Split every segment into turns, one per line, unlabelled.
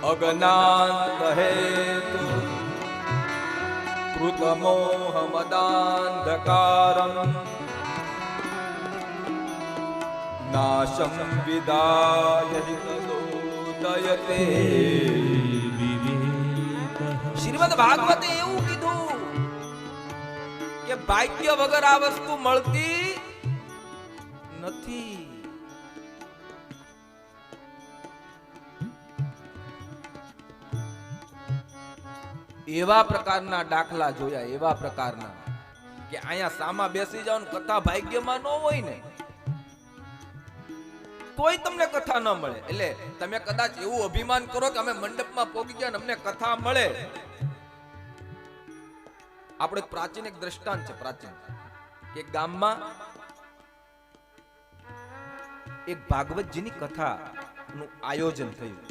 અજ્ઞાન હેતુ કૃતમોહમદાંધકારમ નાશમ વિદાય તદોદયતે. શ્રીમદ ભાગવતે એવું કીધું કે ભાગ્ય વગર આ વસ્તુ મળતી નથી. એવા પ્રકારના દાખલા જોયા, એવા પ્રકારના કે અહીંયા સામા બેસી જાવ ને કથા ભાગ્યમાં ન હોય ને તોય તમને કથા ન મળે. એટલે તમે કદાચ એવું અભિમાન કરો કે અમે મંડપમાં પહોંચી ગયા ને અમને કથા મળે. આપણે પ્રાચીન એક દ્રષ્ટાંત છે, પ્રાચીન કે ગામમાં એક ભાગવતજીની કથા નું આયોજન થયું.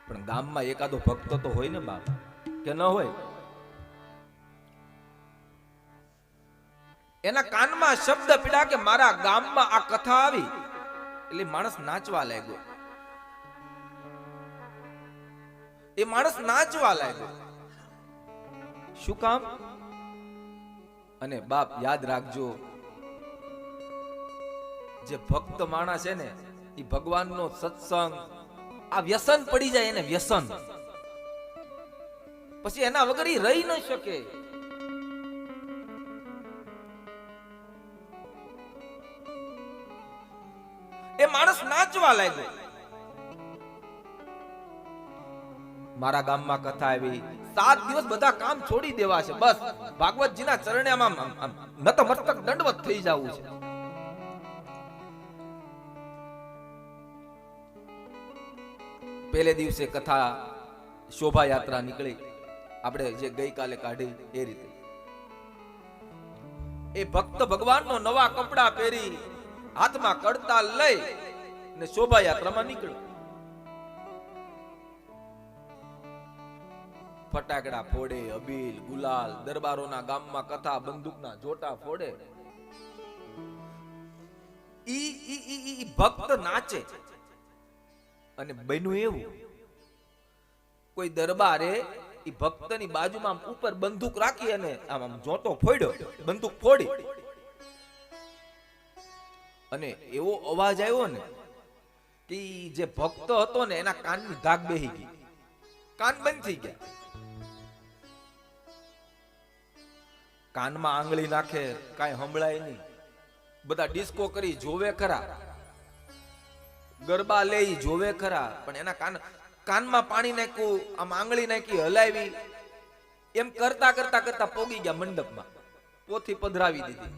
પણ ગામમાં એકાદો ભક્ત તો હોય ને બાપ, કે ન હોય? એના કાનમાં શબ્દ પીડા કે મારા ગામમાં આ કથા આવી, એટલે માણસ નાચવા લાગ્યો. એ માણસ નાચવા લાગ્યો. શું કામ? અને બાપ યાદ રાખજો, જે ભક્ત માણસ છે ને એ ભગવાનનો સત્સંગ, આ વ્યસન પડી જાય એને, વ્યસન, પછી એના વગર ઈ રહી ન શકે. એ માણસ નાચવા લાગ્યો. મારા ગામમાં કથા આવી, 7 દિવસ બધા કામ છોડી દેવા છે, બસ ભાગવતજીના ચરણે આમ નતમસ્તક દંડવત થઈ જવું છે. પહેલે દિવસે કથા શોભાયાત્રા નીકળી, આપણે જે ગઈકાલે કાઢી એ રીતે. એ ભક્ત ભગવાનનો નવા કપડા પહેરી હાથમાં કડતાલ લઈ ને શોભાયાત્રામાં નીકળ્યો. ફટાકડા ફોડે, અબીલ ગુલાલ, દરબારોના ગામમાં કથા બંદૂકના જોટા ફોડે. ઈ ભક્ત નાચે. અને બન્યું એવું, કોઈ દરબારે ઈ ભક્તની બાજુમાં ઉપર બંદૂક રાખી અને આમ જોટો ફોડ્યો, બંદૂક ફોડી, અને એવો અવાજ આવ્યો ને કે જે ભક્ત હતો ને એના કાનની ધાક બેહી ગઈ, કાન બંધ થઈ ગયા. કાનમાં આંગળી નાખે, કાંઈ સંભળાય નહીં. બધા ડિસ્કો કરી જોવે ખરા, ગરબા લે જોવે ખરા, પણ એના કાનમાં પાણી નાખ્યું, આમ આંગળી નાખી, હલાવી, એમ કરતા કરતા કરતા પોગી ગયા મંડપમાં, પોથી પધરાવી દીધી.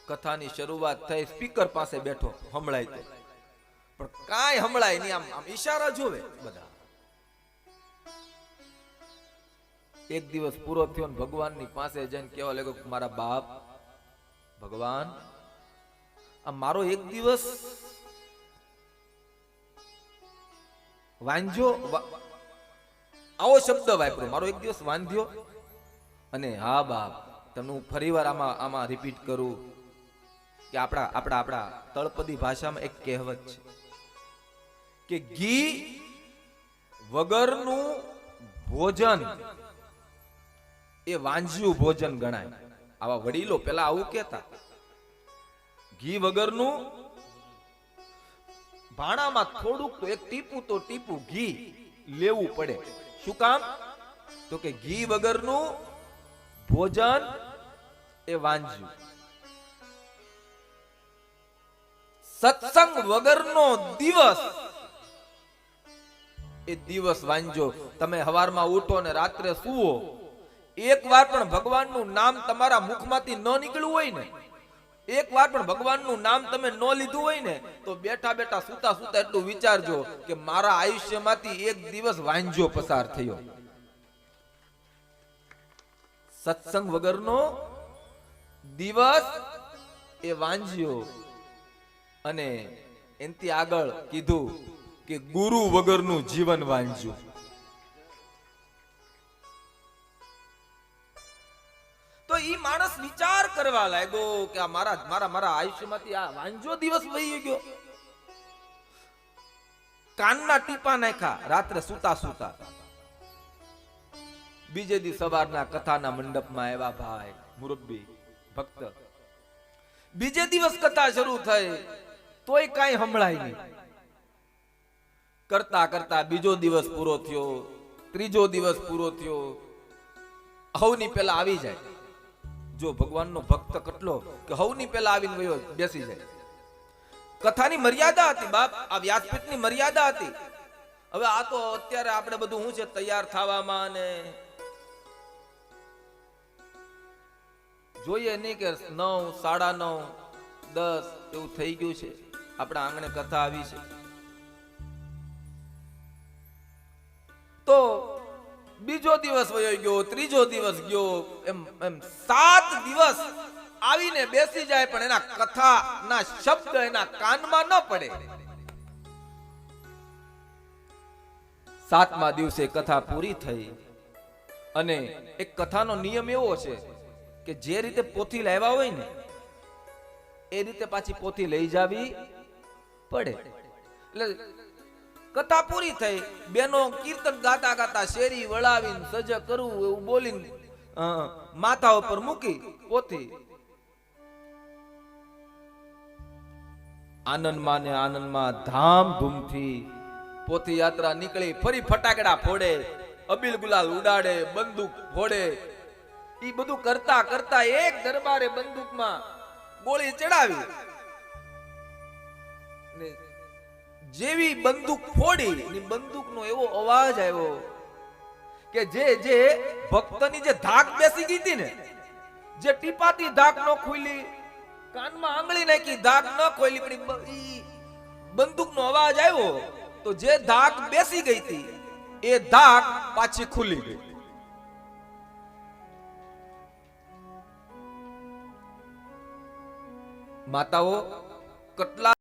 કથાની શરૂઆત થઈ, સ્પીકર પાસે બેઠો, સંભળાય તો, પણ કાંઈ સંભળાય નહીં. આમ ઈશારા જોવે બધા. એક દિવસ પૂરો થયો ને ભગવાનની પાસે જઈને કહેવા લાગ્યો, મારા બાપ ભગવાન, આ મારો એક દિવસ વાંધ્યો, આવો શબ્દ વાપર્યો, મારો એક દિવસ વાંધ્યો. અને હા બાપ, તમને હું ફરીવાર આમાં રિપીટ કરું કે આપણા તળપદી ભાષામાં એક કહેવત છે કે ઘી વગરનું ભોજન એ વાંજ્યું ભોજન ગણાય. આવા વડીલો પેલા આવું કહેતા, ઘી વગરનું, ભાણામાં થોડુંક તો એક ટીપું તો ટીપું ઘી લેવું પડે. શું કામ? તો કે ઘી વગરનું ભોજન એ વાંજ્યું. સત્સંગ વગરનો દિવસ એ દિવસ વાંજો. તમે હવારમાં ઉઠો ને રાત્રે સુવો, એક વાર પણ ભગવાનનું નામ તમારા મુખમાંથી ન નીકળ્યું હોય ને, એક વાર પણ ભગવાનનું નામ તમે ન લીધું હોય ને, તો બેઠા બેઠા સુતા સુતા એટલું વિચારજો કે મારા આયુષ્યમાંથી એક દિવસ વાંજો પસાર થયો. સત્સંગ વગરનો દિવસ એ વાંજ્યો. અને એનથી આગળ કીધું કે ગુરુ વગરનું જીવન વાંજ્યું. તો ઈ માણસ વિચાર કરવા લાગ્યો કે આ મારા મારા મારા આયુષ્યમાંથી આ વાંજો દિવસ વહી ગયો. કાનના ટીપા નાખ્યા રાત્રે સુતા સુતા. બીજે દી સવારના કથાના મંડપમાં આવ્યા ભાઈ મુરબ્બી ભક્ત. બીજે દિવસ કથા શરૂ થઈ તોય કાંઈ સંભળાય નહીં. કરતા કરતા બીજો દિવસ પૂરો થયો, ત્રીજો દિવસ પૂરો થયો. હવની પેલા આવી જાય. જો ભગવાનનો ભક્ત કેટલો કે હવની પેલા આવીને વયો બેસી જાય. કથાની મર્યાદા હતી બાપ, આ વ્યાસપીઠની મર્યાદા હતી. હવે આ તો અત્યારે આપણે બધું શું છે તૈયાર થવામાં ને જોઈએ નહીં કે 9, 9:30, 10 એવું થઈ ગયું છે. આપણા આંગણે કથા આવી છે તો બીજો દિવસ વયો ગયો, ત્રીજો દિવસ ગયો, એમ 7 દિવસ આવીને બેસી જાય પણ એના કથાના શબ્દ એના કાનમાં ન પડે. 7મા દિવસે કથા પૂરી થઈ અને એક કથાનો નિયમ એવો છે કે જે રીતે પોથી લાવ્યા હોય ને એ રીતે પાછી પોથી લઈ જાવી પડે. એટલે કથા પૂરી થઈ, બેનો કીર્તન ગાતા ગાતા શેરી વળાવીને સજ કરવું એવું બોલીને માથા ઉપર મૂકી પોથી આનંદમાં ને આનંદમાં ધામધૂમથી પોથી યાત્રા નીકળી. ફરી ફટાકડા ફોડે, અબીલ ગુલાલ ઉડાડે, બંદૂક ફોડે. એ બધું કરતા કરતા એક દરબારે બંદૂકમાં ગોળી ચડાવી. જેવી બંદૂક ફોડી ની બંદૂકનો એવો અવાજ આવ્યો કે જે ભક્તની જે ધાક બેસી ગઈ હતી ને, જે ટીપાતી ધાક ન ખુલી, કાનમાં આંગળી નાખી ધાક ન ખોલી પણ બંદૂકનો અવાજ આવ્યો તો જે ધાક બેસી ગઈ હતી એ ધાક પાછી ખુલી ગઈ. માતાઓ કેટલા